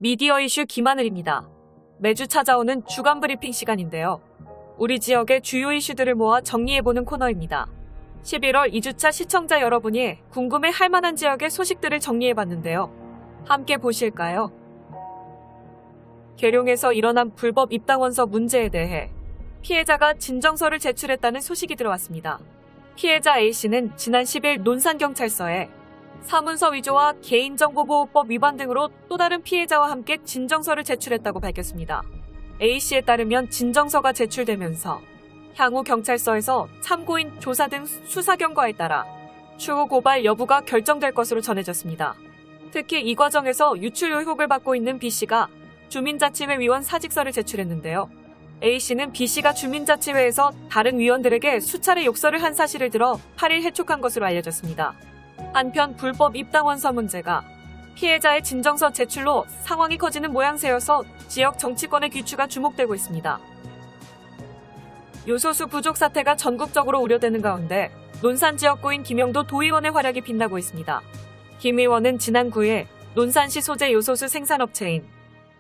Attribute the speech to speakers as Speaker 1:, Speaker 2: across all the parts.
Speaker 1: 미디어 이슈 김하늘입니다. 매주 찾아오는 주간 브리핑 시간인데요. 우리 지역의 주요 이슈들을 모아 정리해보는 코너입니다. 11월 2주차 시청자 여러분이 궁금해할 만한 지역의 소식들을 정리해봤는데요. 함께 보실까요? 계룡에서 일어난 불법 입당원서 문제에 대해 피해자가 진정서를 제출했다는 소식이 들어왔습니다. 피해자 A씨는 지난 10일 논산경찰서에 사문서 위조와 개인정보보호법 위반 등으로 또 다른 피해자와 함께 진정서를 제출했다고 밝혔습니다. A씨에 따르면 진정서가 제출되면서 향후 경찰서에서 참고인 조사 등 수사 경과에 따라 추후 고발 여부가 결정될 것으로 전해졌습니다. 특히 이 과정에서 유출 의혹을 받고 있는 B씨가 주민자치회 위원 사직서를 제출했는데요. A씨는 B씨가 주민자치회에서 다른 위원들에게 수차례 욕설을 한 사실을 들어 8일 해촉한 것으로 알려졌습니다. 한편 불법 입당원서 문제가 피해자의 진정서 제출로 상황이 커지는 모양새여서 지역 정치권의 귀추가 주목되고 있습니다. 요소수 부족 사태가 전국적으로 우려되는 가운데 논산 지역구인 김영도 도의원의 활약이 빛나고 있습니다. 김 의원은 지난 9일 논산시 소재 요소수 생산업체인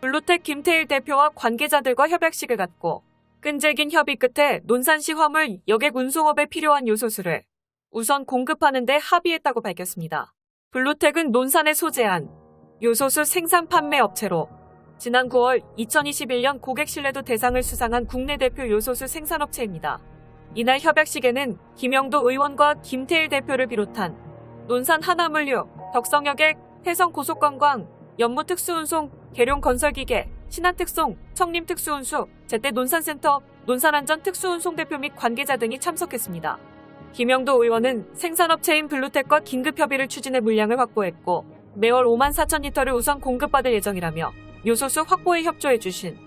Speaker 1: 블루텍 김태일 대표와 관계자들과 협약식을 갖고 끈질긴 협의 끝에 논산시 화물 여객 운송업에 필요한 요소수를 우선 공급하는 데 합의했다고 밝혔습니다. 블루텍은 논산에 소재한 요소수 생산 판매 업체로 지난 9월 2021년 고객 신뢰도 대상을 수상한 국내 대표 요소수 생산업체입니다. 이날 협약식에는 김영도 의원과 김태일 대표를 비롯한 논산 하나물류, 덕성여객, 해성고속관광, 연무특수운송, 계룡건설기계, 신한특송, 청림특수운수, 제때 논산센터, 논산안전특수운송 대표 및 관계자 등이 참석했습니다. 김영도 의원은 생산업체인 블루텍과 긴급 협의를 추진해 물량을 확보했고 매월 5만 4천 리터를 우선 공급받을 예정이라며 요소수 확보에 협조해 주신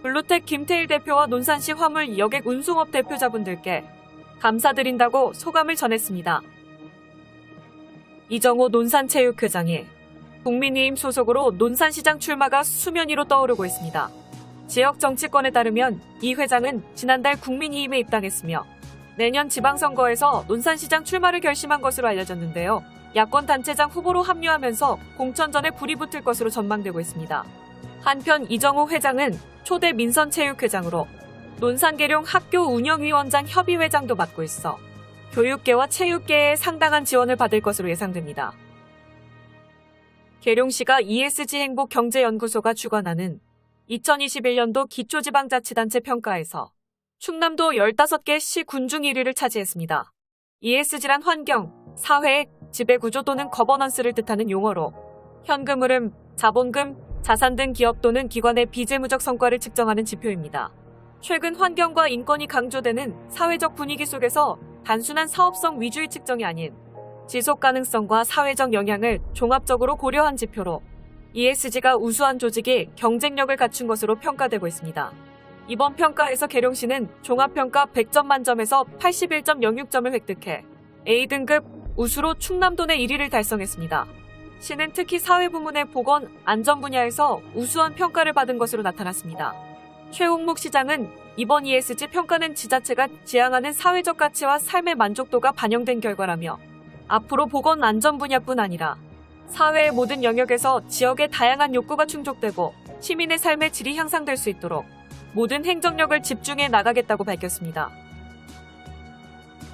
Speaker 1: 블루텍 김태일 대표와 논산시 화물 여객 운송업 대표자분들께 감사드린다고 소감을 전했습니다. 이정호 논산체육회장이 국민의힘 소속으로 논산시장 출마가 수면 위로 떠오르고 있습니다. 지역 정치권에 따르면 이 회장은 지난달 국민의힘에 입당했으며 내년 지방선거에서 논산시장 출마를 결심한 것으로 알려졌는데요. 야권 단체장 후보로 합류하면서 공천전에 불이 붙을 것으로 전망되고 있습니다. 한편 이정호 회장은 초대 민선체육회장으로 논산계룡 학교 운영위원장 협의회장도 맡고 있어 교육계와 체육계에 상당한 지원을 받을 것으로 예상됩니다. 계룡시가 ESG 행복경제연구소가 주관하는 2021년도 기초지방자치단체 평가에서 충남도 15개 시 군중 1위를 차지했습니다. ESG란 환경, 사회, 지배구조 또는 거버넌스를 뜻하는 용어로 현금 흐름, 자본금, 자산 등 기업 또는 기관의 비재무적 성과를 측정하는 지표입니다. 최근 환경과 인권이 강조되는 사회적 분위기 속에서 단순한 사업성 위주의 측정이 아닌 지속 가능성과 사회적 영향을 종합적으로 고려한 지표로 ESG가 우수한 조직이 경쟁력을 갖춘 것으로 평가되고 있습니다. 이번 평가에서 계룡시는 종합평가 100점 만점에서 81.06점을 획득해 A등급 우수로 충남도 내 1위를 달성했습니다. 시는 특히 사회부문의 보건, 안전 분야에서 우수한 평가를 받은 것으로 나타났습니다. 최홍묵 시장은 이번 ESG 평가는 지자체가 지향하는 사회적 가치와 삶의 만족도가 반영된 결과라며 앞으로 보건 안전 분야뿐 아니라 사회의 모든 영역에서 지역의 다양한 욕구가 충족되고 시민의 삶의 질이 향상될 수 있도록 모든 행정력을 집중해 나가겠다고 밝혔습니다.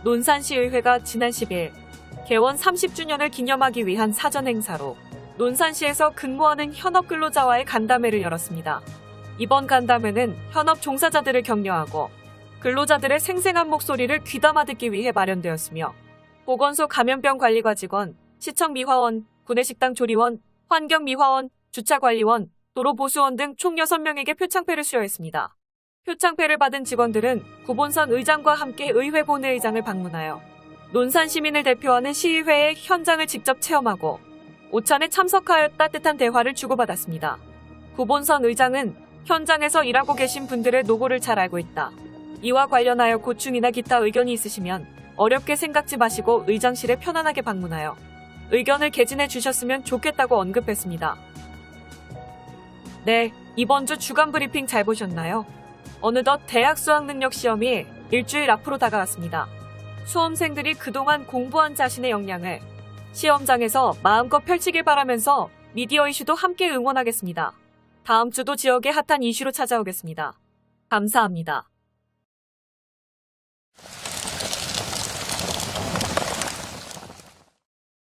Speaker 1: 논산시의회가 지난 10일 개원 30주년을 기념하기 위한 사전행사로 논산시에서 근무하는 현업 근로자와의 간담회를 열었습니다. 이번 간담회는 현업 종사자들을 격려하고 근로자들의 생생한 목소리를 귀담아 듣기 위해 마련되었으며 보건소 감염병관리과 직원, 시청 미화원, 구내식당 조리원, 환경미화원, 주차관리원, 도로보수원 등 총 6명에게 표창패를 수여했습니다. 표창패를 받은 직원들은 구본선 의장과 함께 의회 본회의장을 방문하여 논산 시민을 대표하는 시의회의 현장을 직접 체험하고 오찬에 참석하여 따뜻한 대화를 주고받았습니다. 구본선 의장은 현장에서 일하고 계신 분들의 노고를 잘 알고 있다. 이와 관련하여 고충이나 기타 의견이 있으시면 어렵게 생각지 마시고 의장실에 편안하게 방문하여 의견을 개진해 주셨으면 좋겠다고 언급했습니다. 네, 이번 주 주간 브리핑 잘 보셨나요? 어느덧 대학 수학능력 시험이 일주일 앞으로 다가왔습니다. 수험생들이 그동안 공부한 자신의 역량을 시험장에서 마음껏 펼치길 바라면서 미디어 이슈도 함께 응원하겠습니다. 다음 주도 지역의 핫한 이슈로 찾아오겠습니다. 감사합니다.